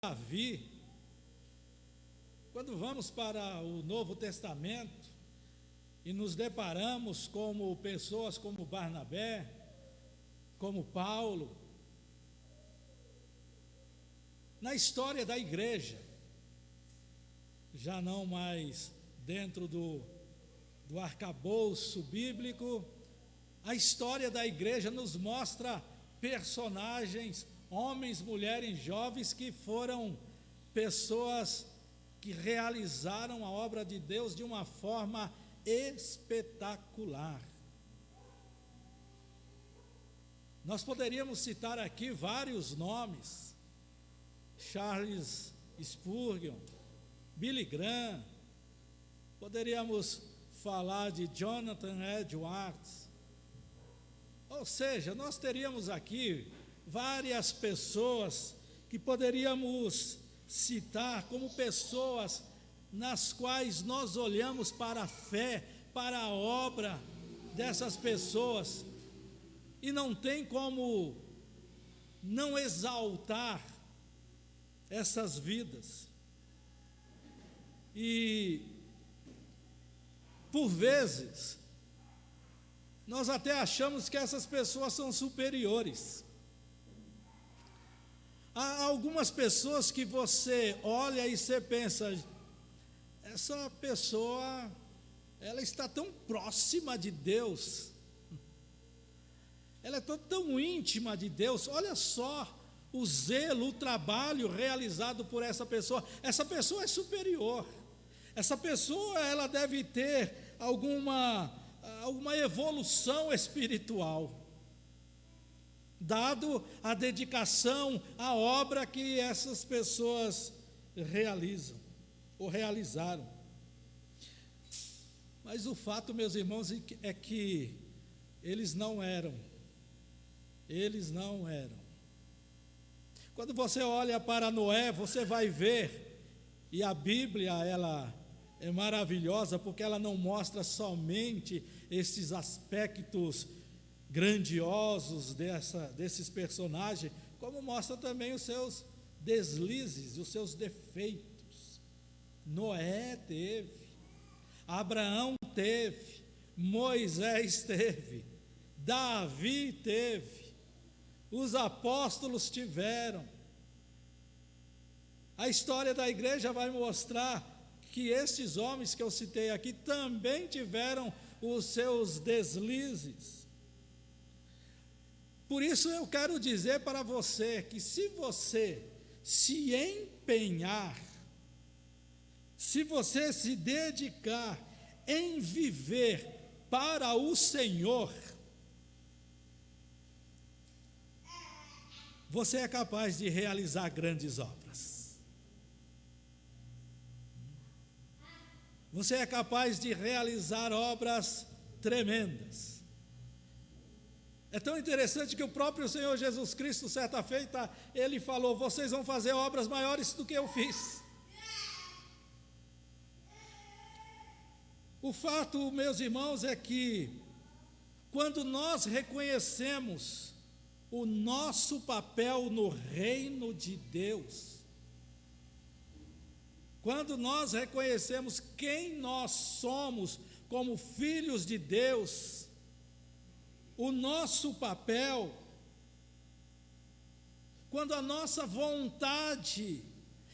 Davi, quando vamos para o Novo Testamento e nos deparamos com pessoas como Barnabé, como Paulo, na história da igreja, já não mais dentro do arcabouço bíblico, a história da igreja nos mostra personagens, homens, mulheres, jovens que foram pessoas que realizaram a obra de Deus de uma forma espetacular. Nós poderíamos citar aqui vários nomes: Charles Spurgeon, Billy Graham, poderíamos falar de Jonathan Edwards. Ou seja, nós teríamos aqui várias pessoas que poderíamos citar como pessoas nas quais nós olhamos para a fé, para a obra dessas pessoas, e não tem como não exaltar essas vidas. E, por vezes, nós até achamos que essas pessoas são superiores. Há algumas pessoas que você olha e você pensa, essa pessoa, ela está tão próxima de Deus, ela é tão íntima de Deus. Olha só o zelo, o trabalho realizado por essa pessoa é superior, essa pessoa ela deve ter alguma evolução espiritual, dado a dedicação à obra que essas pessoas realizam ou realizaram. Mas o fato, meus irmãos, é que eles não eram. Quando você olha para Noé, você vai ver, e a Bíblia ela é maravilhosa porque ela não mostra somente esses aspectos grandiosos desses personagens, como mostra também os seus deslizes, os seus defeitos. Noé teve, Abraão teve, Moisés teve, Davi teve, os apóstolos tiveram. A história da igreja vai mostrar que estes homens que eu citei aqui também tiveram os seus deslizes. Por isso eu quero dizer para você que se você se empenhar, se você se dedicar em viver para o Senhor, você é capaz de realizar grandes obras. Você é capaz de realizar obras tremendas. É tão interessante que o próprio Senhor Jesus Cristo, certa feita, Ele falou: vocês vão fazer obras maiores do que eu fiz. O fato, meus irmãos, é que quando nós reconhecemos o nosso papel no reino de Deus, quando nós reconhecemos quem nós somos como filhos de Deus, o nosso papel, quando a nossa vontade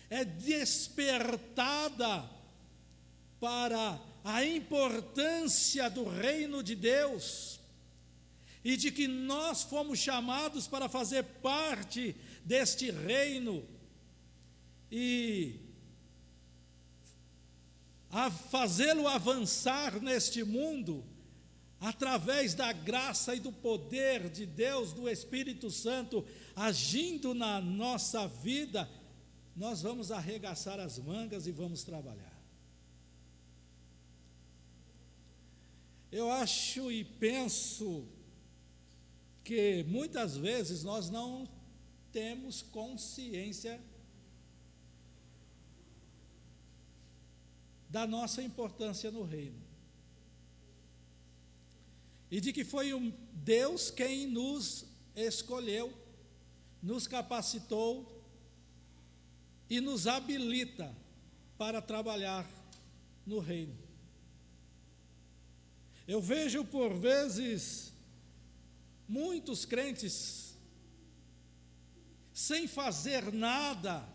é despertada para a importância do reino de Deus, e de que nós fomos chamados para fazer parte deste reino, e a fazê-lo avançar neste mundo, através da graça e do poder de Deus, do Espírito Santo, agindo na nossa vida, nós vamos arregaçar as mangas e vamos trabalhar. Eu acho e penso que muitas vezes nós não temos consciência da nossa importância no reino. E de que foi Deus quem nos escolheu, nos capacitou e nos habilita para trabalhar no reino. Eu vejo por vezes muitos crentes sem fazer nada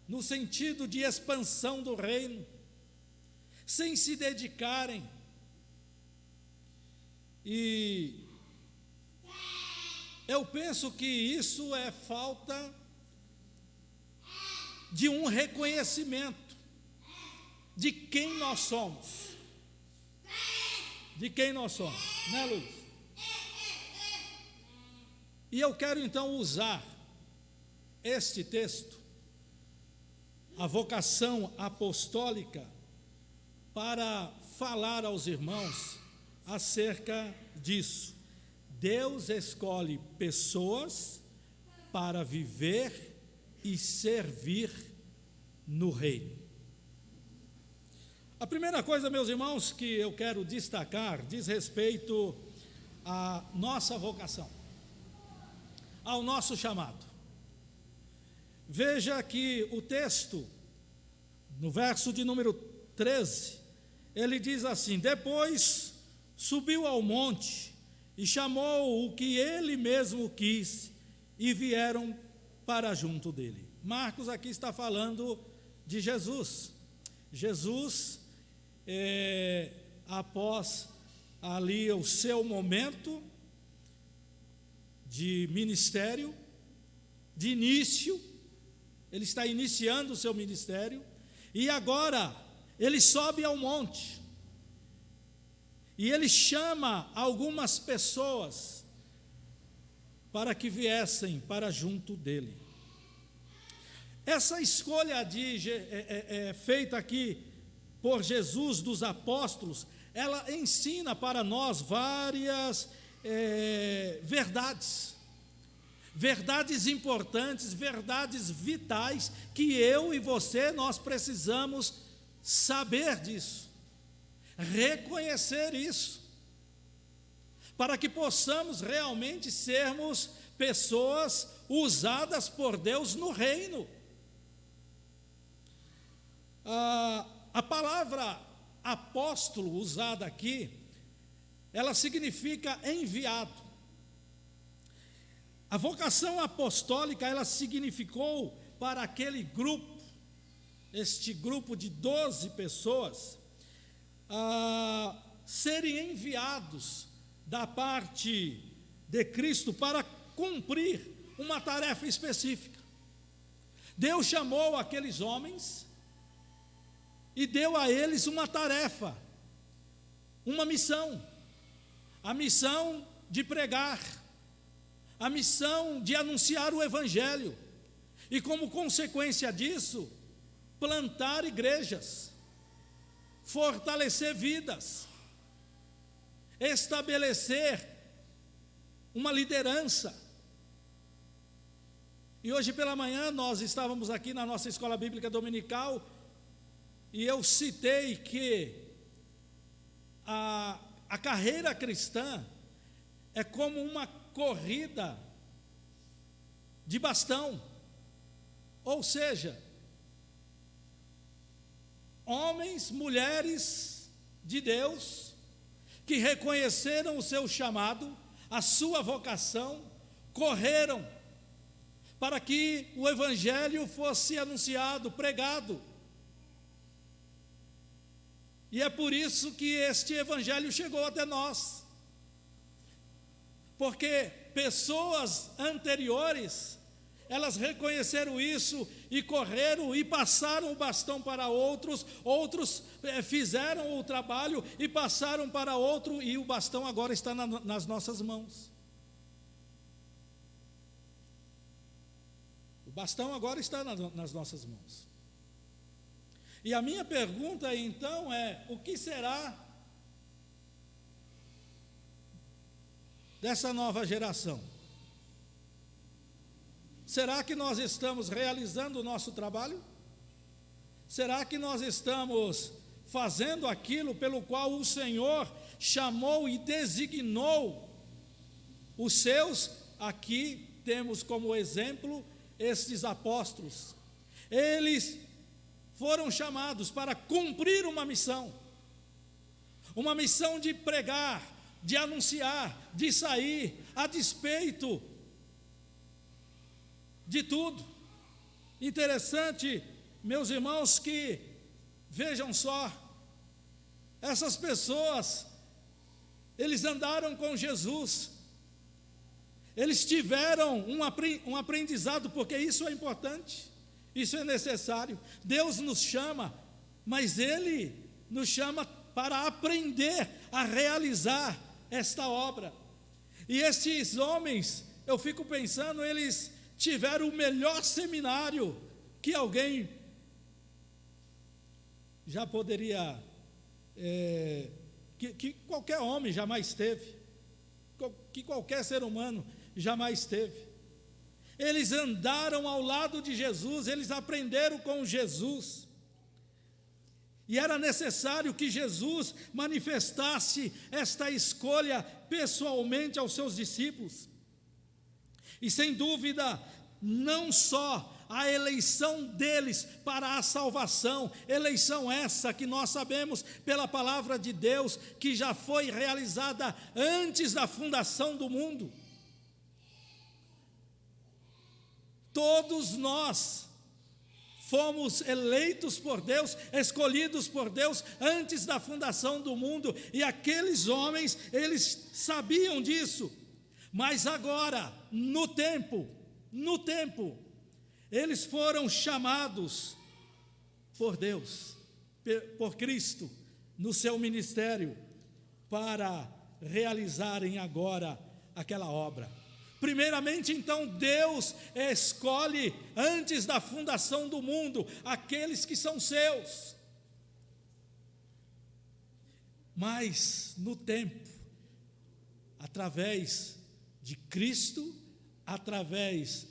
no sentido de expansão do reino, sem se dedicarem. E eu penso que isso é falta de um reconhecimento de quem nós somos. De quem nós somos, né, Luiz? E eu quero então usar este texto, a vocação apostólica, para falar aos irmãos acerca disso. Deus escolhe pessoas para viver e servir no reino. A primeira coisa, meus irmãos, que eu quero destacar diz respeito à nossa vocação, ao nosso chamado. Veja que o texto, no verso de número 13, ele diz assim: depois subiu ao monte e chamou o que ele mesmo quis, e vieram para junto dele. Marcos aqui está falando de Jesus. Jesus, após ali o seu momento de ministério, de início, ele está iniciando o seu ministério, e agora ele sobe ao monte, e ele chama algumas pessoas para que viessem para junto dele. Essa escolha feita aqui por Jesus dos apóstolos, ela ensina para nós várias verdades importantes, verdades vitais, que eu e você, nós precisamos saber disso, reconhecer isso, para que possamos realmente sermos pessoas usadas por Deus no reino. A palavra apóstolo usada aqui, ela significa enviado. A vocação apostólica, ela significou para aquele grupo, este grupo de 12 pessoas, serem enviados da parte de Cristo para cumprir uma tarefa específica. Deus chamou aqueles homens e deu a eles uma tarefa, uma missão, a missão de pregar, a missão de anunciar o Evangelho, e como consequência disso, plantar igrejas, fortalecer vidas, estabelecer uma liderança. E hoje pela manhã nós estávamos aqui na nossa escola bíblica dominical, e eu citei que a carreira cristã é como uma corrida de bastão, ou seja, homens, mulheres de Deus, que reconheceram o seu chamado, a sua vocação, correram para que o Evangelho fosse anunciado, pregado. E é por isso que este Evangelho chegou até nós, porque pessoas anteriores, elas reconheceram isso e correram e passaram o bastão para outros, outros fizeram o trabalho e passaram para outro, e o bastão agora está nas nossas mãos. O bastão agora está nas nossas mãos. E a minha pergunta então é: o que será dessa nova geração? Será que nós estamos realizando o nosso trabalho? Será que nós estamos fazendo aquilo pelo qual o Senhor chamou e designou os seus? Aqui temos como exemplo estes apóstolos. Eles foram chamados para cumprir uma missão de pregar, de anunciar, de sair, a despeito de tudo. Interessante, meus irmãos, que vejam só, essas pessoas, eles andaram com Jesus, eles tiveram um aprendizado, porque isso é importante, isso é necessário. Deus nos chama, mas Ele nos chama para aprender a realizar esta obra. E estes homens, eu fico pensando, eles tiveram o melhor seminário que alguém já poderia, que qualquer homem jamais teve, que qualquer ser humano jamais teve. Eles andaram ao lado de Jesus, eles aprenderam com Jesus. E era necessário que Jesus manifestasse esta escolha pessoalmente aos seus discípulos. E sem dúvida, não só a eleição deles para a salvação, eleição essa que nós sabemos pela palavra de Deus, que já foi realizada antes da fundação do mundo. Todos nós fomos eleitos por Deus, escolhidos por Deus antes da fundação do mundo, e aqueles homens, eles sabiam disso, mas agora, no tempo, eles foram chamados por Deus, por Cristo, no seu ministério, para realizarem agora aquela obra. Primeiramente, então, Deus escolhe, antes da fundação do mundo, aqueles que são seus. Mas, no tempo, através de Cristo, através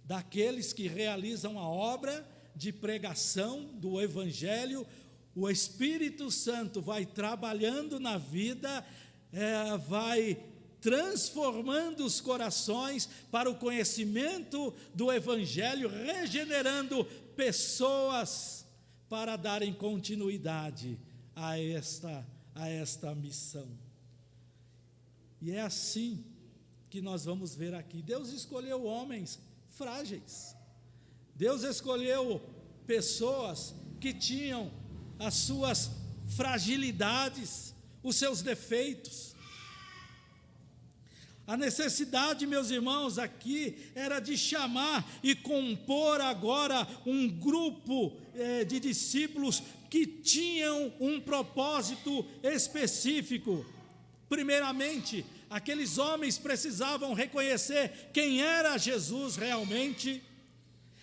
daqueles que realizam a obra de pregação do Evangelho, o Espírito Santo vai trabalhando na vida, vai transformando os corações para o conhecimento do Evangelho, regenerando pessoas para darem continuidade a esta missão. E é assim que nós vamos ver aqui. Deus escolheu homens frágeis. Deus escolheu pessoas que tinham as suas fragilidades, os seus defeitos. A necessidade, meus irmãos, aqui era de chamar e compor agora um grupo de discípulos que tinham um propósito específico. Primeiramente, aqueles homens precisavam reconhecer quem era Jesus realmente,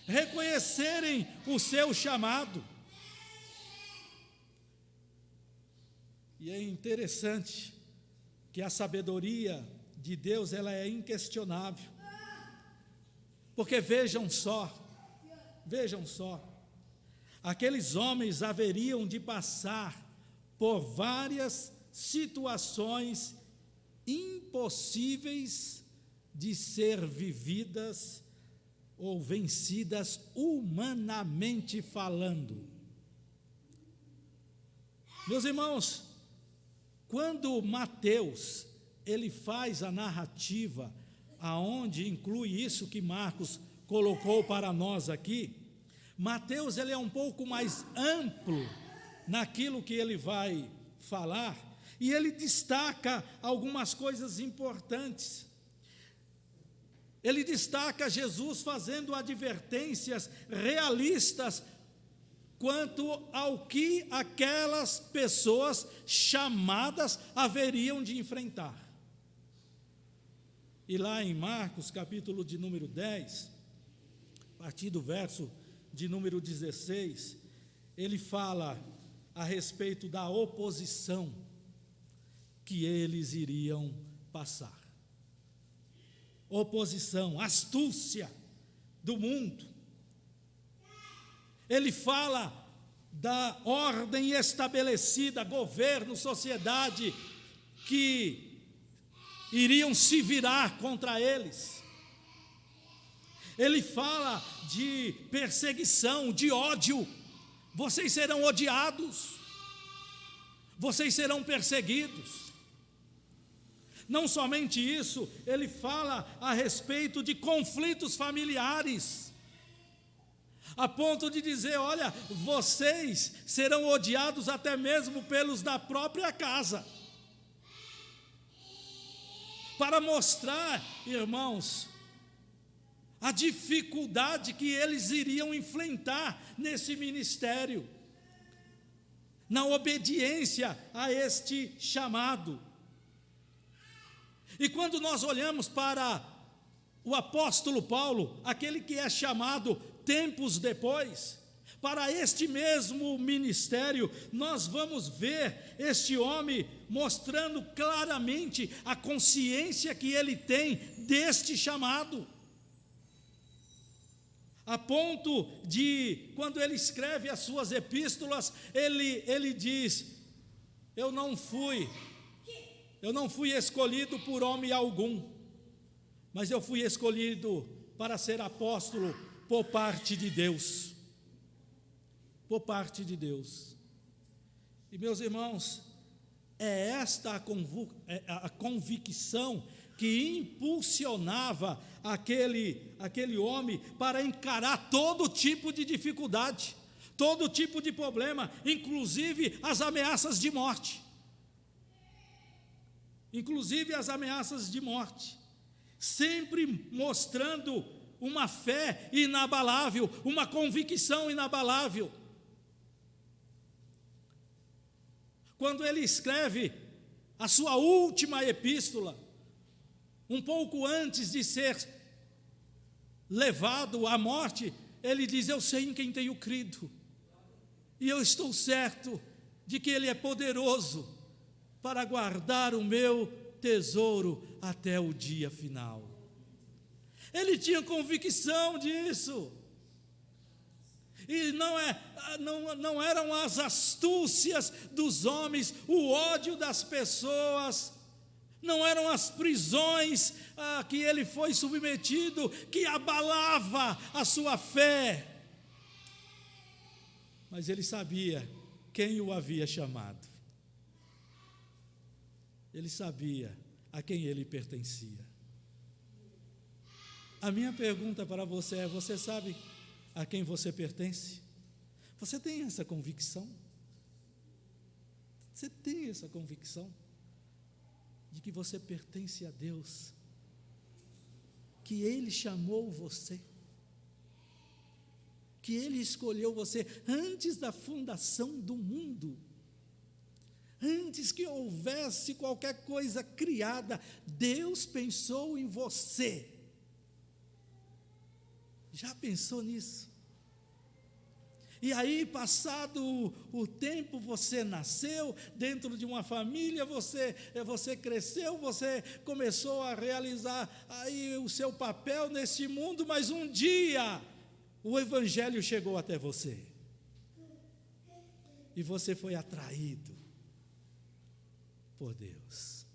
reconhecerem o seu chamado. E é interessante que a sabedoria de Deus, ela é inquestionável, porque vejam só, aqueles homens haveriam de passar por várias situações impossíveis de ser vividas ou vencidas humanamente falando. Meus irmãos, quando Mateus ele faz a narrativa, aonde inclui isso que Marcos colocou para nós aqui, Mateus ele é um pouco mais amplo naquilo que ele vai falar, e ele destaca algumas coisas importantes. Ele destaca Jesus fazendo advertências realistas quanto ao que aquelas pessoas chamadas haveriam de enfrentar. E lá em Marcos, capítulo de número 10, a partir do verso de número 16, ele fala a respeito da oposição que eles iriam passar. Oposição, astúcia do mundo. Ele fala da ordem estabelecida, governo, sociedade, que iriam se virar contra eles. Ele fala de perseguição, de ódio. Vocês serão odiados, vocês serão perseguidos. Não somente isso, ele fala a respeito de conflitos familiares, a ponto de dizer: olha, vocês serão odiados até mesmo pelos da própria casa. Para mostrar, irmãos, a dificuldade que eles iriam enfrentar nesse ministério, na obediência a este chamado. E quando nós olhamos para o apóstolo Paulo, aquele que é chamado tempos depois, para este mesmo ministério, nós vamos ver este homem mostrando claramente a consciência que ele tem deste chamado. A ponto de, quando ele escreve as suas epístolas, ele diz: eu não fui escolhido por homem algum, mas eu fui escolhido para ser apóstolo por parte de Deus. Por parte de Deus. E meus irmãos, é esta a convicção que impulsionava aquele homem para encarar todo tipo de dificuldade, todo tipo de problema, inclusive as ameaças de morte. Inclusive as ameaças de morte, sempre mostrando uma fé inabalável, uma convicção inabalável. Quando ele escreve a sua última epístola, um pouco antes de ser levado à morte, ele diz: eu sei em quem tenho crido, e eu estou certo de que Ele é poderoso para guardar o meu tesouro até o dia final. Ele tinha convicção disso. E não eram as astúcias dos homens, o ódio das pessoas, não eram as prisões a que ele foi submetido que abalava a sua fé. Mas ele sabia quem o havia chamado. Ele sabia a quem ele pertencia. A minha pergunta para você é: você sabe a quem você pertence? Você tem essa convicção? Você tem essa convicção de que você pertence a Deus, que Ele chamou você, que Ele escolheu você antes da fundação do mundo, antes que houvesse qualquer coisa criada, Deus pensou em você. Já pensou nisso? E aí, passado o tempo, você nasceu dentro de uma família, você cresceu, você começou a realizar aí o seu papel nesse mundo, mas um dia o Evangelho chegou até você. E você foi atraído por Deus.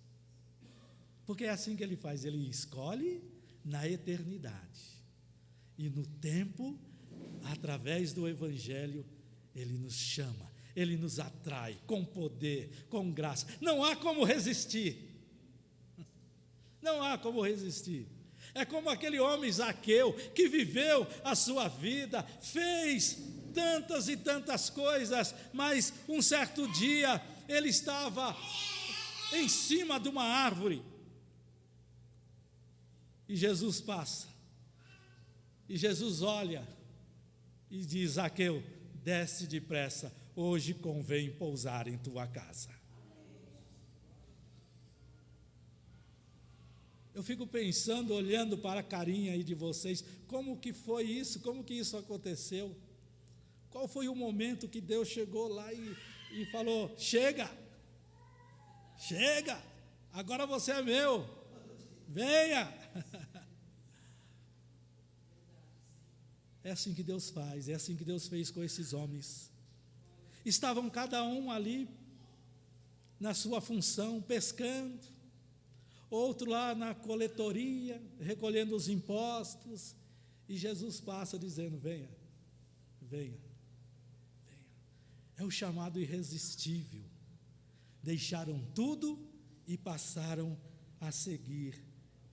Porque é assim que Ele faz, Ele escolhe na eternidade. E no tempo, através do Evangelho, Ele nos chama, Ele nos atrai com poder, com graça. Não há como resistir. Não há como resistir. É como aquele homem Zaqueu, que viveu a sua vida, fez tantas e tantas coisas, mas um certo dia ele estava em cima de uma árvore. E Jesus passa. E Jesus olha e diz: Zaqueu, desce depressa, hoje convém pousar em tua casa. Eu fico pensando, olhando para a carinha aí de vocês, como que foi isso, como que isso aconteceu? Qual foi o momento que Deus chegou lá e falou: chega, agora você é meu, venha. É assim que Deus faz, é assim que Deus fez com esses homens. Estavam cada um ali na sua função, pescando, outro lá na coletoria, recolhendo os impostos, E Jesus passa dizendo: venha, venha, venha. É o chamado irresistível. Deixaram tudo e passaram a seguir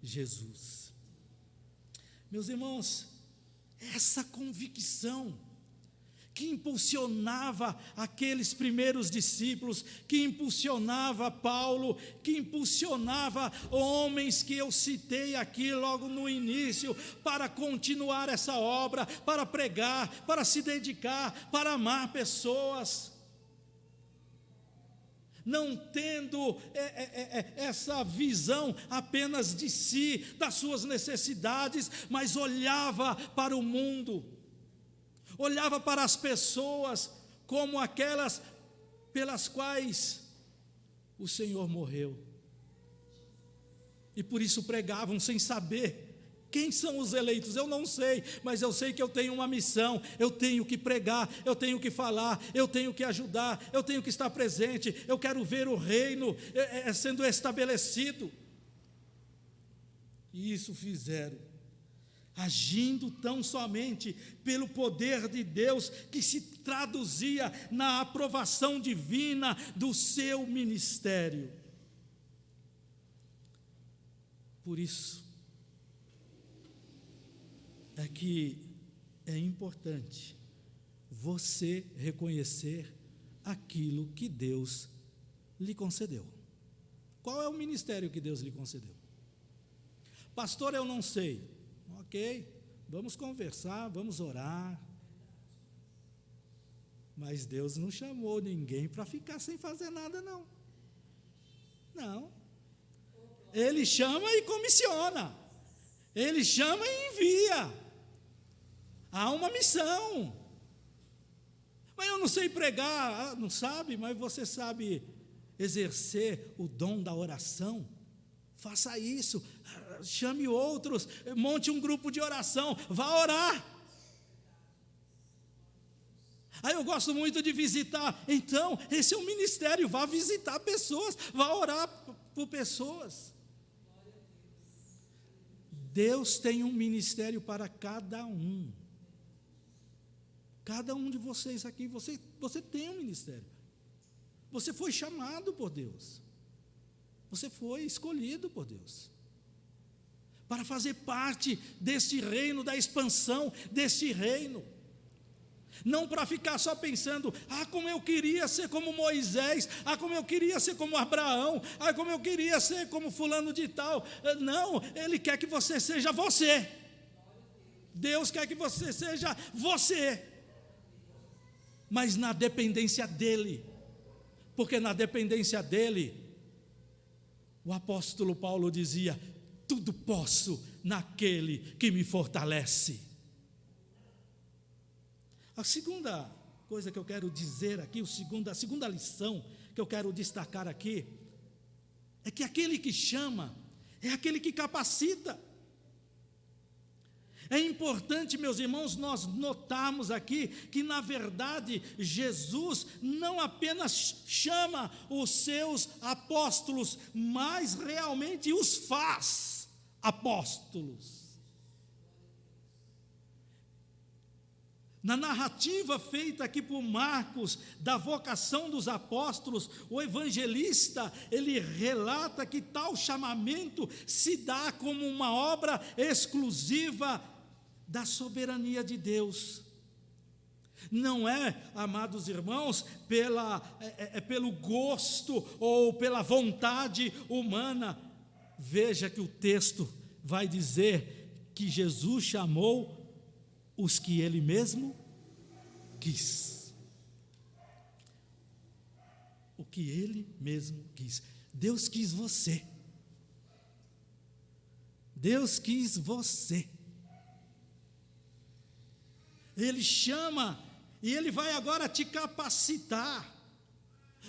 Jesus. Meus irmãos, essa convicção que impulsionava aqueles primeiros discípulos, que impulsionava Paulo, que impulsionava homens que eu citei aqui logo no início, para continuar essa obra, para pregar, para se dedicar, para amar pessoas. Não tendo essa visão apenas de si, das suas necessidades, mas olhava para o mundo, olhava para as pessoas como aquelas pelas quais o Senhor morreu. E por isso pregavam sem saber quem são os eleitos. Eu não sei, mas eu sei que eu tenho uma missão, eu tenho que pregar, eu tenho que falar, eu tenho que ajudar, eu tenho que estar presente, eu quero ver o reino sendo estabelecido. E isso fizeram, agindo tão somente pelo poder de Deus, que se traduzia na aprovação divina do seu ministério. Por isso é que é importante você reconhecer aquilo que Deus lhe concedeu. Qual é o ministério que Deus lhe concedeu? Pastor, eu não sei. Ok, vamos conversar, vamos orar. Mas Deus não chamou ninguém para ficar sem fazer nada, não. Não. Ele chama e comissiona. Ele chama e envia. Há uma missão. Mas eu não sei pregar. Não sabe, mas você sabe exercer o dom da oração? Faça isso. Chame outros, monte um grupo de oração, vá orar. Aí eu gosto muito de visitar. Então, esse é um ministério, vá visitar pessoas, vá orar por pessoas. Deus tem um ministério para cada um. Cada um de vocês aqui, você tem um ministério. Você foi chamado por Deus. Você foi escolhido por Deus para fazer parte deste reino, da expansão deste reino. Não para ficar só pensando: como eu queria ser como Moisés, como eu queria ser como Abraão, como eu queria ser como fulano de tal. Não, Ele quer que você seja você. Deus quer que você seja você, mas na dependência dEle, porque na dependência dEle, o apóstolo Paulo dizia: tudo posso naquele que me fortalece. A segunda coisa que eu quero dizer aqui, a segunda lição que eu quero destacar aqui, é que aquele que chama é aquele que capacita. É importante, meus irmãos, nós notarmos aqui que, na verdade, Jesus não apenas chama os seus apóstolos, mas realmente os faz apóstolos. Na narrativa feita aqui por Marcos, da vocação dos apóstolos, o evangelista, ele relata que tal chamamento se dá como uma obra exclusiva da soberania de Deus. Não é, amados irmãos, pelo gosto ou pela vontade humana. Veja que o texto vai dizer que Jesus chamou os que Ele mesmo quis. O que Ele mesmo quis. Deus quis você. Deus quis você. Ele chama e Ele vai agora te capacitar.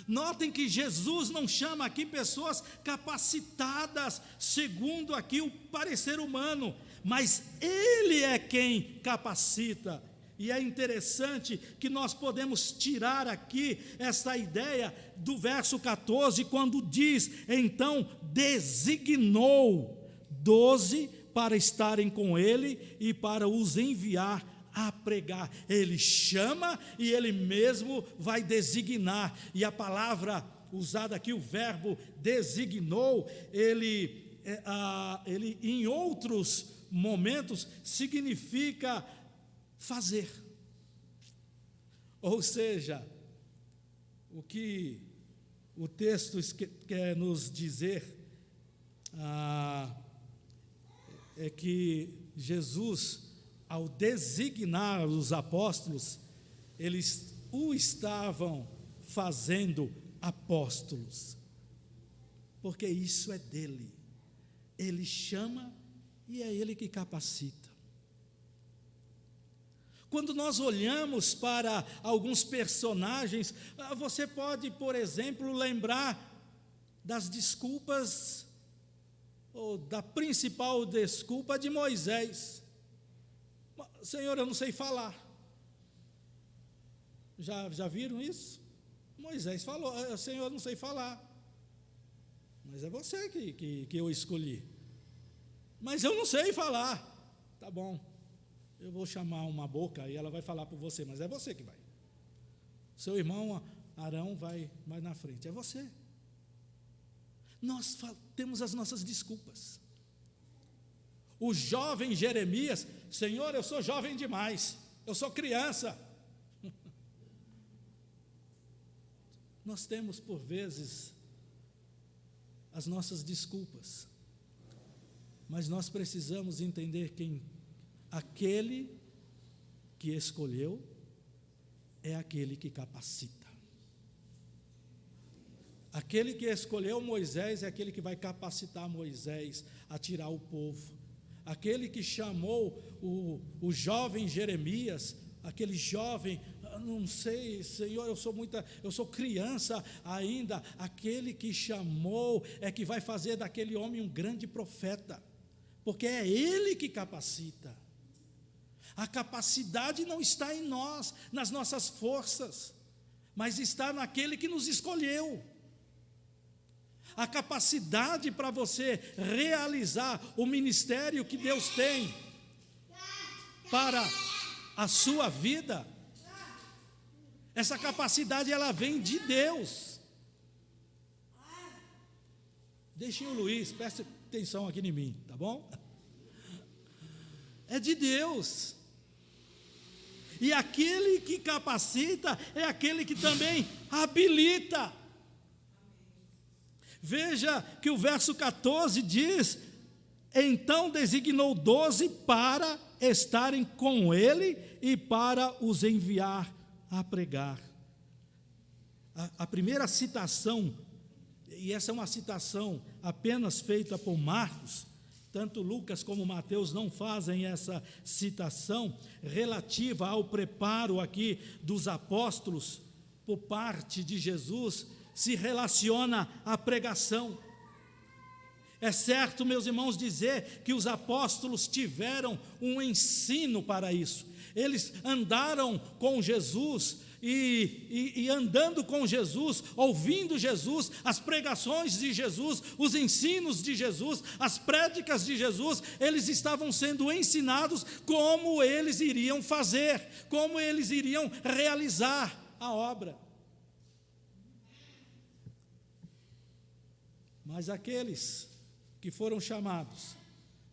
Notem que Jesus não chama aqui pessoas capacitadas segundo aqui o parecer humano, mas Ele é quem capacita. E é interessante que nós podemos tirar aqui essa ideia do verso 14, quando diz: então designou 12 para estarem com ele e para os enviar a pregar. Ele chama e ele mesmo vai designar. E a palavra usada aqui, o verbo designou, ele em outros momentos significa fazer. Ou seja, o que o texto quer nos dizer é que Jesus, ao designar os apóstolos, eles o estavam fazendo apóstolos, porque isso é dele. Ele chama e é ele que capacita. Quando nós olhamos para alguns personagens, você pode, por exemplo, lembrar das desculpas, ou da principal desculpa de Moisés. Senhor, eu não sei falar. Já viram isso? Moisés falou: Senhor, eu não sei falar. Mas é você que eu escolhi. Mas eu não sei falar. Tá bom, eu vou chamar uma boca e ela vai falar por você, mas é você que vai. Seu irmão Arão vai na frente, é você. Nós temos as nossas desculpas. O jovem Jeremias: Senhor, eu sou jovem demais, eu sou criança. Nós temos, por vezes, as nossas desculpas, mas nós precisamos entender que aquele que escolheu é aquele que capacita. Aquele que escolheu Moisés é aquele que vai capacitar Moisés a tirar o povo. Aquele que chamou o jovem Jeremias, aquele jovem, não sei, Senhor, eu sou criança ainda. Aquele que chamou é que vai fazer daquele homem um grande profeta, porque é ele que capacita. A capacidade não está em nós, nas nossas forças, mas está naquele que nos escolheu. A capacidade para você realizar o ministério que Deus tem para a sua vida, essa capacidade ela vem de Deus. Deixem o Luiz, preste atenção aqui em mim, tá bom? É de Deus. E aquele que capacita é aquele que também habilita. Veja que o verso 14 diz: então designou 12 para estarem com ele e para os enviar a pregar. A primeira citação, e essa é uma citação apenas feita por Marcos, tanto Lucas como Mateus não fazem essa citação relativa ao preparo aqui dos apóstolos por parte de Jesus, se relaciona à pregação. É certo, meus irmãos, dizer que os apóstolos tiveram um ensino para isso. Eles andaram com Jesus e andando com Jesus, ouvindo Jesus, as pregações de Jesus, os ensinos de Jesus, as prédicas de Jesus, eles estavam sendo ensinados como eles iriam fazer, como eles iriam realizar a obra. Mas aqueles que foram chamados,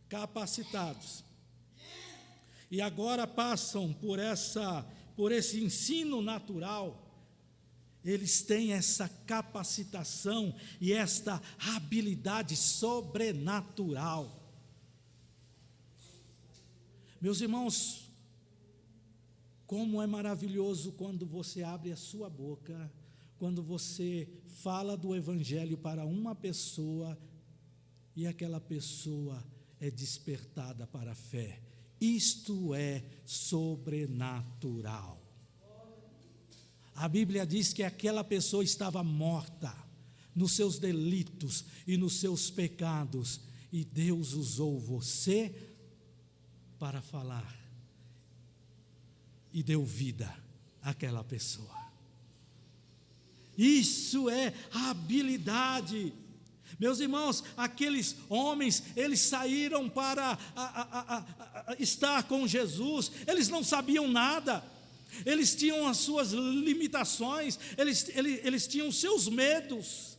capacitados, e agora passam por esse ensino natural, eles têm essa capacitação e esta habilidade sobrenatural. Meus irmãos, como é maravilhoso quando você abre a sua boca, quando você fala do Evangelho para uma pessoa e aquela pessoa é despertada para a fé. Isto é sobrenatural. A Bíblia diz que aquela pessoa estava morta nos seus delitos e nos seus pecados, e Deus usou você para falar e deu vida àquela pessoa. Isso é habilidade. Meus irmãos, aqueles homens, eles saíram para estar com Jesus, eles não sabiam nada, eles tinham as suas limitações, eles tinham os seus medos,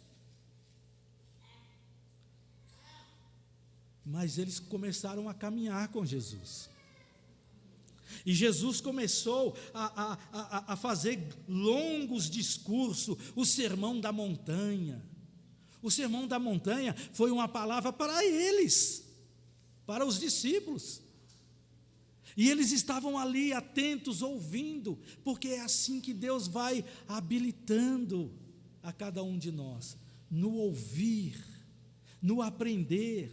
mas eles começaram a caminhar com Jesus. E Jesus começou a fazer longos discursos, o Sermão da Montanha. O Sermão da Montanha foi uma palavra para eles, para os discípulos. E eles estavam ali atentos, ouvindo, porque é assim que Deus vai habilitando a cada um de nós, no ouvir, no aprender,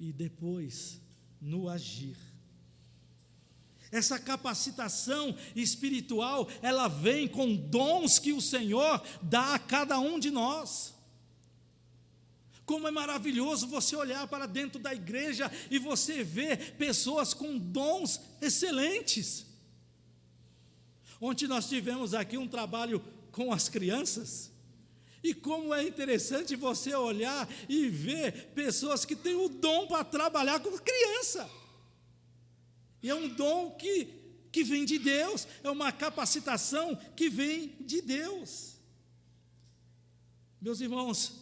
e depois no agir. Essa capacitação espiritual, ela vem com dons que o Senhor dá a cada um de nós. Como é maravilhoso você olhar para dentro da igreja e você ver pessoas com dons excelentes. Ontem nós tivemos aqui um trabalho com as crianças, e como é interessante você olhar e ver pessoas que têm o dom para trabalhar com criança. E é um dom que vem de Deus, é uma capacitação que vem de Deus. Meus irmãos,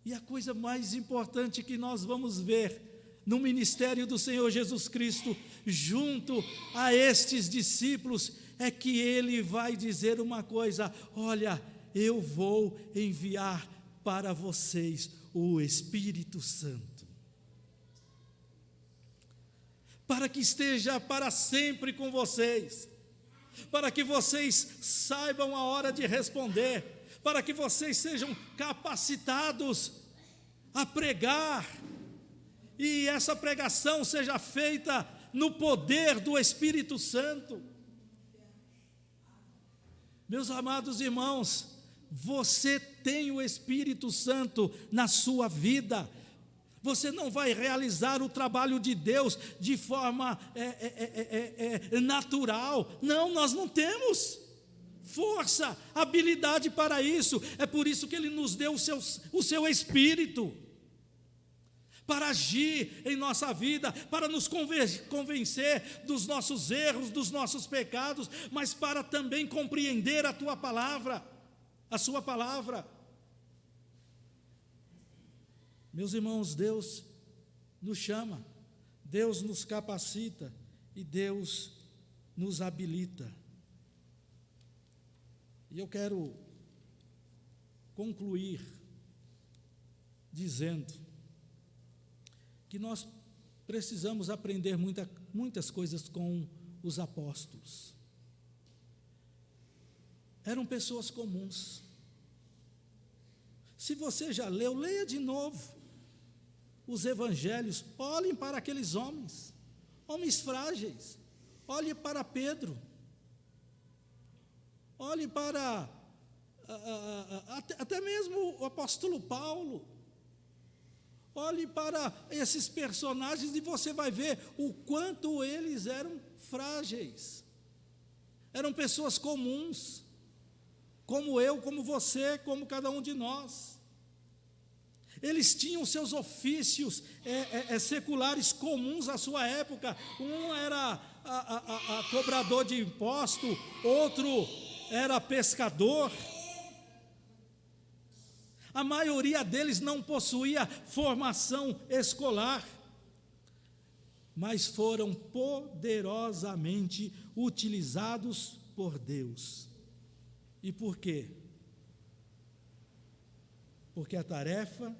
e a coisa mais importante que nós vamos ver no ministério do Senhor Jesus Cristo, junto a estes discípulos, é que Ele vai dizer uma coisa: olha, eu vou enviar para vocês o Espírito Santo, para que esteja para sempre com vocês, para que vocês saibam a hora de responder, para que vocês sejam capacitados a pregar, e essa pregação seja feita no poder do Espírito Santo. Meus amados irmãos, você tem o Espírito Santo na sua vida. Você não vai realizar o trabalho de Deus de forma natural. Não, nós não temos força, habilidade para isso. É por isso que Ele nos deu o seu Espírito, para agir em nossa vida, para nos convencer dos nossos erros, dos nossos pecados, mas para também compreender a Tua palavra, a Sua palavra. Meus irmãos, Deus nos chama, Deus nos capacita e Deus nos habilita. E eu quero concluir dizendo que nós precisamos aprender muitas coisas com os apóstolos. Eram pessoas comuns. Se você já leu, leia de novo os evangelhos, olhem para aqueles homens frágeis, olhe para Pedro, olhe para até mesmo o apóstolo Paulo, olhe para esses personagens e você vai ver o quanto eles eram frágeis, eram pessoas comuns, como eu, como você, como cada um de nós. Eles tinham seus ofícios seculares comuns à sua época. Um era cobrador de imposto, outro era pescador. A maioria deles não possuía formação escolar, mas foram poderosamente utilizados por Deus. E por quê? Porque a tarefa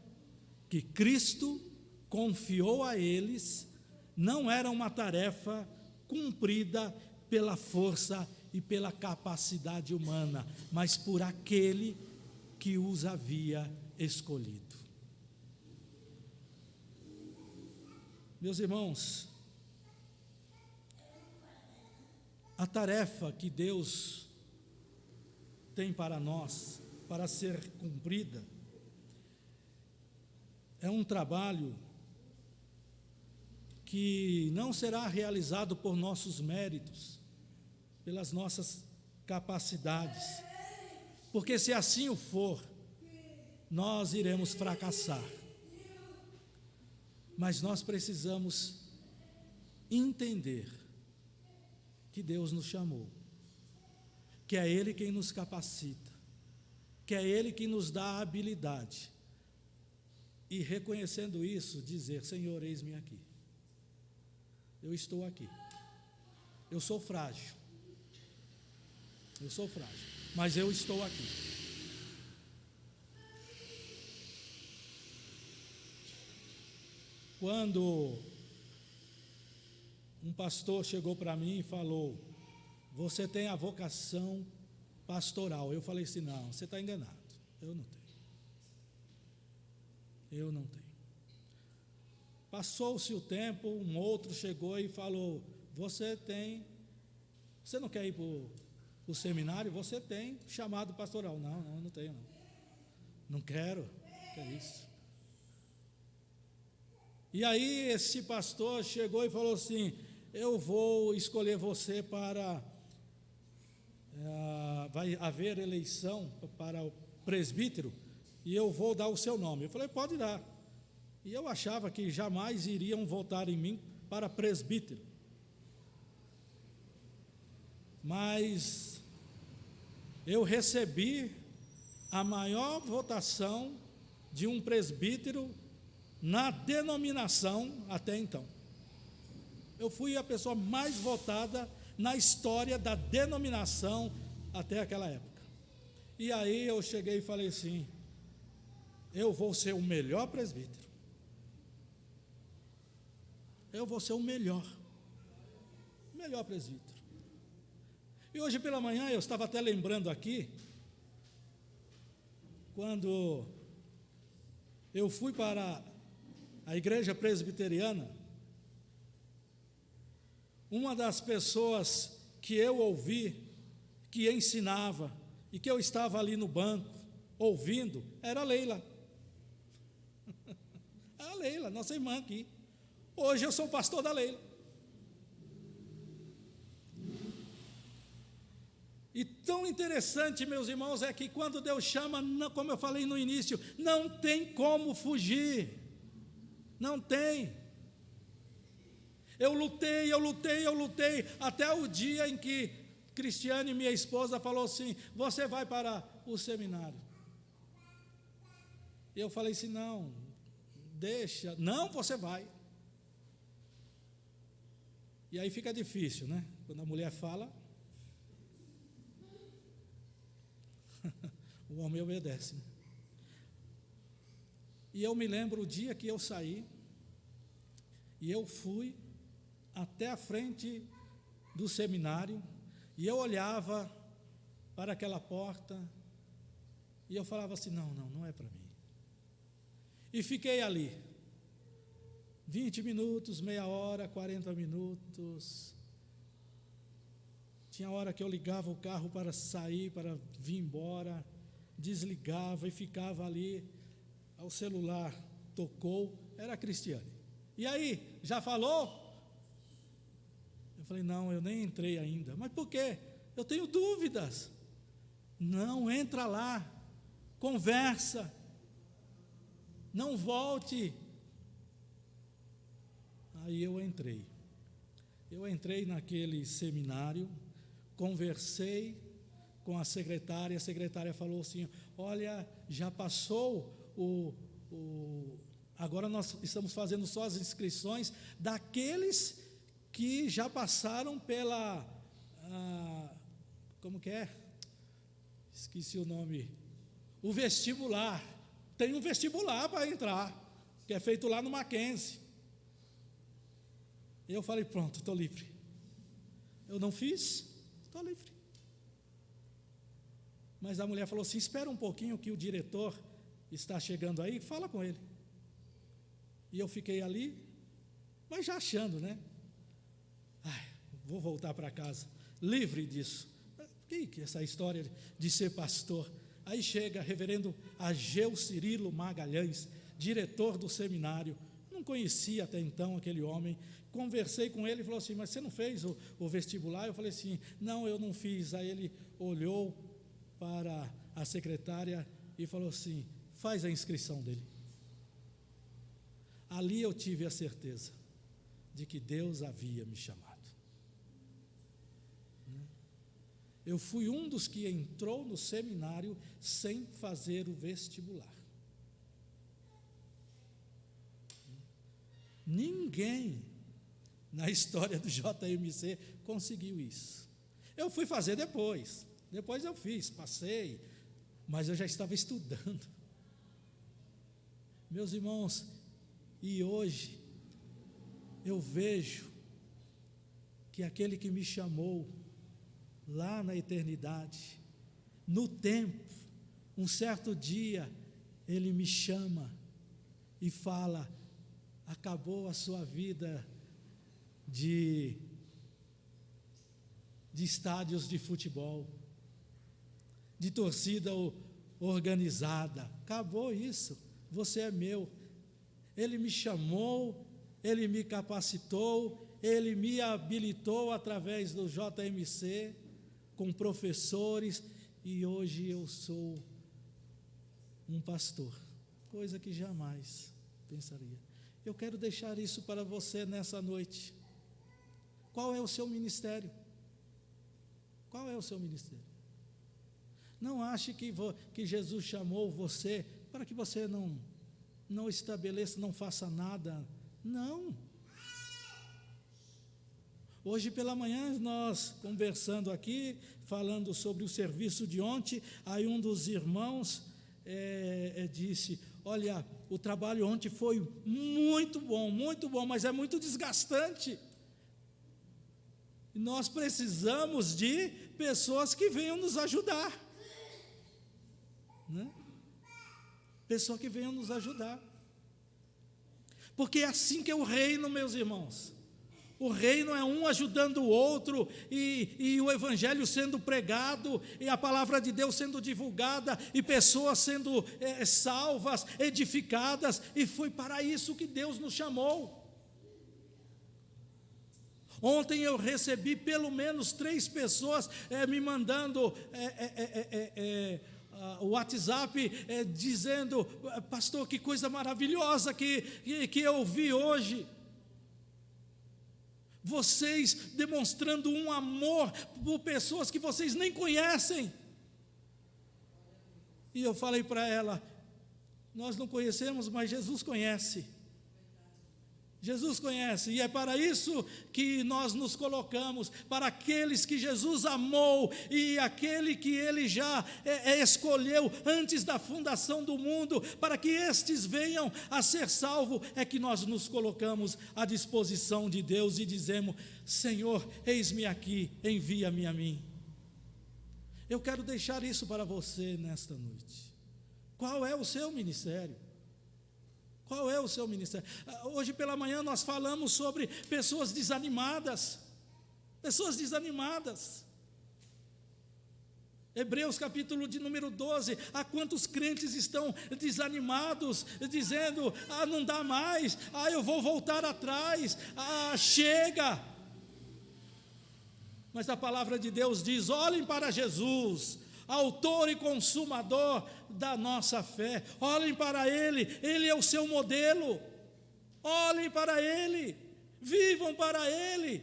que Cristo confiou a eles não era uma tarefa cumprida pela força e pela capacidade humana, mas por aquele que os havia escolhido. Meus irmãos, a tarefa que Deus tem para nós, para ser cumprida, é um trabalho que não será realizado por nossos méritos, pelas nossas capacidades, porque se assim o for, nós iremos fracassar. Mas nós precisamos entender que Deus nos chamou, que é Ele quem nos capacita, que é Ele quem nos dá a habilidade. E reconhecendo isso, dizer: Senhor, eis-me aqui. Eu estou aqui. Eu sou frágil. Mas eu estou aqui. Quando um pastor chegou para mim e falou: você tem a vocação pastoral. Eu falei assim: não, você está enganado. Eu não tenho. Passou-se o tempo, um outro chegou e falou: você não quer ir para o seminário? Você tem chamado pastoral. Não tenho não. Não quero, que é isso. E aí esse pastor chegou e falou assim: eu vou escolher você para, vai haver eleição para o presbítero, e eu vou dar o seu nome. Eu falei: pode dar. E eu achava que jamais iriam votar em mim para presbítero. Mas eu recebi a maior votação de um presbítero na denominação até então. Eu fui a pessoa mais votada na história da denominação até aquela época. E aí eu cheguei e falei assim: eu vou ser o melhor presbítero. Eu vou ser o melhor presbítero. E hoje pela manhã eu estava até lembrando aqui, quando eu fui para a igreja presbiteriana, uma das pessoas que eu ouvi, que ensinava, e que eu estava ali no banco, ouvindo, era a Leila. A Leila, nossa irmã aqui. Hoje eu sou pastor da Leila. E tão interessante, meus irmãos, é que quando Deus chama, como eu falei no início, não tem como fugir. Não tem. Eu lutei, até o dia em que Cristiane, minha esposa, falou assim: você vai para o seminário. E eu falei assim: não, deixa. Não, você vai. E aí fica difícil, né? Quando a mulher fala, o homem obedece, né? E eu me lembro o dia que eu saí, e eu fui até a frente do seminário, e eu olhava para aquela porta, e eu falava assim: não é para mim. E fiquei ali, 20 minutos, meia hora, 40 minutos. Tinha hora que eu ligava o carro para sair, para vir embora, desligava e ficava ali. O celular tocou, era a Cristiane. E aí, já falou? Eu falei: não, eu nem entrei ainda. Mas por quê? Eu tenho dúvidas. Não, entra lá, conversa, não volte. Aí eu entrei naquele seminário, conversei com a secretária falou assim: olha, já passou agora nós estamos fazendo só as inscrições daqueles que já passaram pela, como que é? Esqueci o nome, o vestibular. Tem um vestibular para entrar, que é feito lá no Mackenzie. Eu falei: pronto, estou livre. Eu não fiz, estou livre. Mas a mulher falou assim: espera um pouquinho que o diretor está chegando aí, fala com ele. E eu fiquei ali, mas já achando, né? Vou voltar para casa, livre disso. Que essa história de ser pastor? Aí chega reverendo Ageu Cirilo Magalhães, diretor do seminário. Não conhecia até então aquele homem. Conversei com ele e falou assim: mas você não fez o vestibular? Eu falei assim: não, eu não fiz. Aí ele olhou para a secretária e falou assim: faz a inscrição dele. Ali eu tive a certeza de que Deus havia me chamado. Eu fui um dos que entrou no seminário sem fazer o vestibular. Ninguém na história do JMC conseguiu isso. Eu fui fazer depois eu fiz, passei, mas eu já estava estudando. Meus irmãos, e hoje eu vejo que aquele que me chamou lá na eternidade, no tempo, um certo dia, ele me chama e fala: acabou a sua vida de estádios de futebol, de torcida organizada, acabou isso, você é meu. Ele me chamou, ele me capacitou, ele me habilitou através do JMC, com professores, e hoje eu sou um pastor, coisa que jamais pensaria. Eu quero deixar isso para você nessa noite. Qual é o seu ministério? Qual é o seu ministério? Não ache que Jesus chamou você para que você não estabeleça, não faça nada. Não. Hoje pela manhã nós conversando aqui, falando sobre o serviço de ontem, aí um dos irmãos disse: olha, o trabalho ontem foi muito bom, mas é muito desgastante. Nós precisamos de pessoas que venham nos ajudar, né? Pessoa que venham nos ajudar, porque é assim que é o reino, meus irmãos. O reino é um ajudando o outro, e o evangelho sendo pregado, e a palavra de Deus sendo divulgada, e pessoas sendo salvas, edificadas, e foi para isso que Deus nos chamou. Ontem eu recebi pelo menos 3 pessoas me mandando o WhatsApp dizendo: pastor, que coisa maravilhosa que eu vi hoje. Vocês demonstrando um amor por pessoas que vocês nem conhecem. E eu falei para ela: nós não conhecemos, mas Jesus conhece. Jesus conhece, e é para isso que nós nos colocamos, para aqueles que Jesus amou, e aquele que Ele já escolheu antes da fundação do mundo, para que estes venham a ser salvos, é que nós nos colocamos à disposição de Deus e dizemos: Senhor, eis-me aqui, envia-me a mim. Eu quero deixar isso para você nesta noite. Qual é o seu ministério? Qual é o seu ministério? Hoje pela manhã nós falamos sobre pessoas desanimadas. Pessoas desanimadas. Hebreus capítulo de número 12, há quantos crentes estão desanimados, dizendo: não dá mais, eu vou voltar atrás, chega. Mas a palavra de Deus diz: olhem para Jesus, autor e consumador da nossa fé. Olhem para Ele, Ele é o seu modelo. Olhem para Ele, vivam para Ele.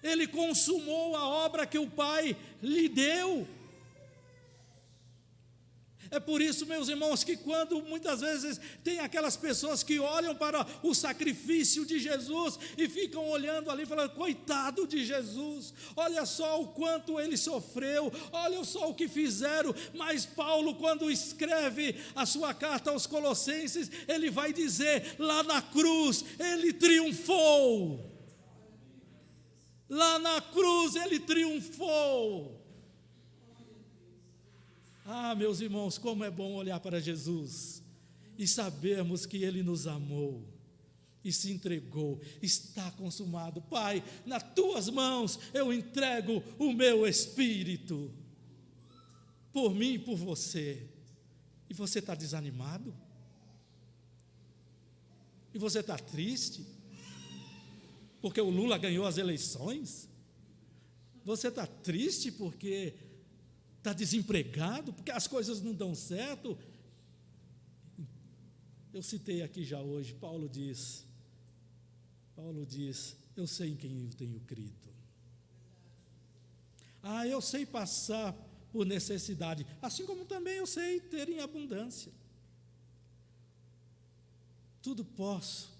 Ele consumou a obra que o Pai lhe deu. É por isso, meus irmãos, que quando muitas vezes tem aquelas pessoas que olham para o sacrifício de Jesus e ficam olhando ali falando: coitado de Jesus, olha só o quanto ele sofreu, olha só o que fizeram. Mas Paulo, quando escreve a sua carta aos Colossenses, ele vai dizer: lá na cruz ele triunfou. Lá na cruz ele triunfou. Meus irmãos, como é bom olhar para Jesus e sabermos que Ele nos amou e se entregou. Está consumado. Pai, nas Tuas mãos eu entrego o meu espírito, por mim e por você. E você está desanimado? E você está triste? Porque o Lula ganhou as eleições? Você está triste porque está desempregado, porque as coisas não dão certo. Eu citei aqui já hoje, Paulo diz, eu sei em quem eu tenho crido. Eu sei passar por necessidade, assim como também eu sei ter em abundância. Tudo posso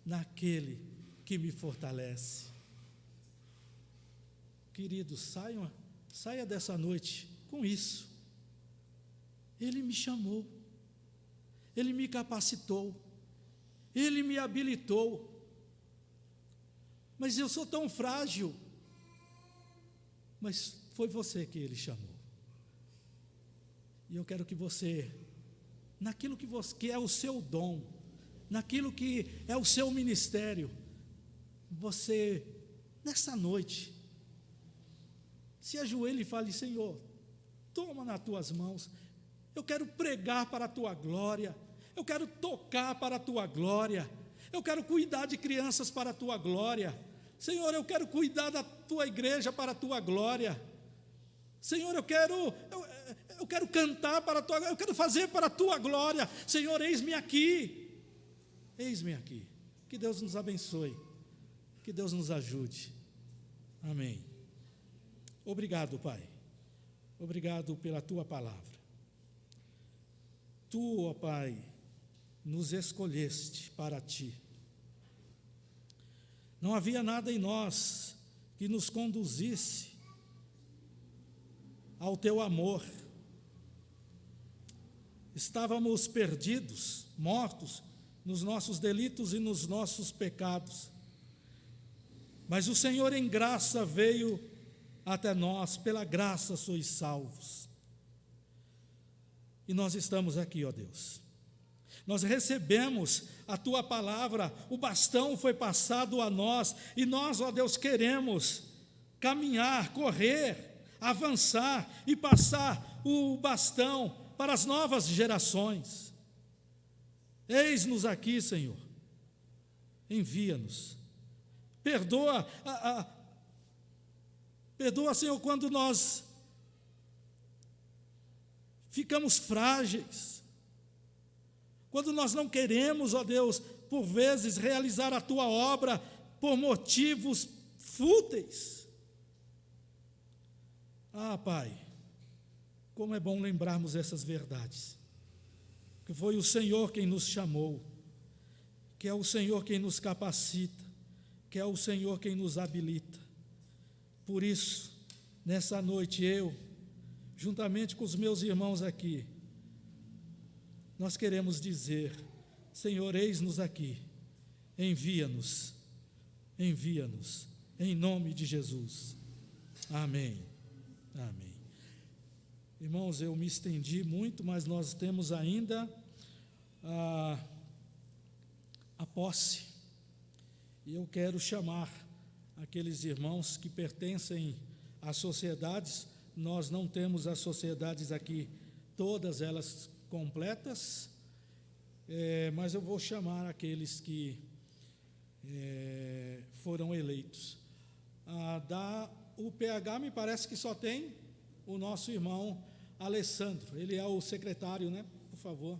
naquele que me fortalece. Queridos, saia dessa noite com isso. Ele me chamou, Ele me capacitou, Ele me habilitou, mas eu sou tão frágil. Mas foi você que Ele chamou. E eu quero que você, naquilo que é o seu dom, naquilo que é o seu ministério, você, nessa noite, se ajoelhe e fale: Senhor, toma nas tuas mãos, eu quero pregar para a tua glória, eu quero tocar para a tua glória, eu quero cuidar de crianças para a tua glória, Senhor, eu quero cuidar da tua igreja para a tua glória, Senhor, eu quero cantar para a tua glória, eu quero fazer para a tua glória, Senhor, eis-me aqui, que Deus nos abençoe, que Deus nos ajude, amém. Obrigado, Pai, obrigado pela tua palavra. Tu, ó Pai, nos escolheste para ti. Não havia nada em nós que nos conduzisse ao teu amor. Estávamos perdidos, mortos nos nossos delitos e nos nossos pecados. Mas o Senhor em graça veio até nós, pela graça sois salvos. E nós estamos aqui, ó Deus. Nós recebemos a tua palavra, o bastão foi passado a nós, e nós, ó Deus, queremos caminhar, correr, avançar e passar o bastão para as novas gerações. Eis-nos aqui, Senhor. Envia-nos. Perdoa, Senhor, quando nós ficamos frágeis, quando nós não queremos, ó Deus, por vezes realizar a tua obra por motivos fúteis. Pai, como é bom lembrarmos essas verdades, que foi o Senhor quem nos chamou, que é o Senhor quem nos capacita, que é o Senhor quem nos habilita. Por isso, nessa noite eu, juntamente com os meus irmãos aqui, nós queremos dizer: Senhor, eis-nos aqui, envia-nos, em nome de Jesus. Amém, amém. Irmãos, eu me estendi muito, mas nós temos ainda a posse, e eu quero chamar aqueles irmãos que pertencem às sociedades. Nós não temos as sociedades aqui, todas elas completas, mas eu vou chamar aqueles que foram eleitos. Da UPH, me parece que só tem o nosso irmão Alessandro, ele é o secretário, né? Por favor.